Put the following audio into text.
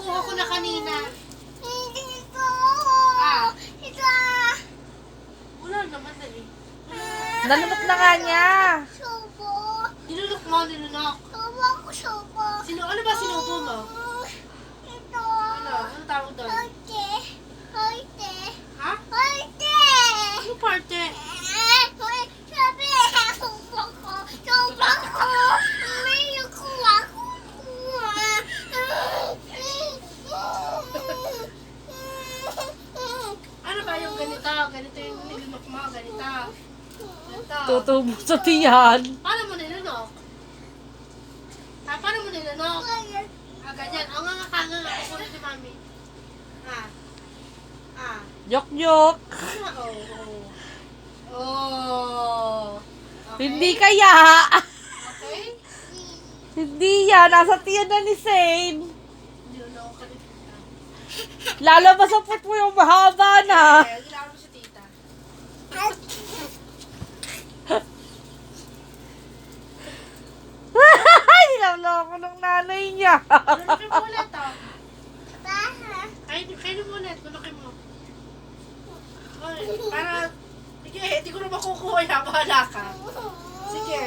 kinukuha ko na kanina. Hindi ito. Ah. Ito. Wala naman na eh. Nalunok na nga niya. Subo. Nilunok mo, nilunok. Subo ako, subo. Ano ba sinubo mo? Ito. Ano tawag doon? Arte. Arte. Ha? Arte. Ano parte? Sabi, subo ko. Subo ko. May nakuha ko. Ano ba yung ganito? Ganito yung nilunok mo, ganito. Ganito. Tutubo sa tiyan. Paano mo nilunok? Paano mo nilunok? Ganyan. Ang nga. Kukunin ni Mami. Yok-yok. Oh. Okay. Hindi kaya. Okay? Hindi yan. Nasa tiyan na ni Zane. Nilunok ka ni Tita. Lalabas ang put mo yung mahaba na. Nilunok mo si Tita. Niloloko ng nanay niya. Lunukin mo ulit, oh. Kainin mo ulit. Lunukin mo. Oy, para... Sige, hindi ko na makukuha yan. Bahala ka. Sige.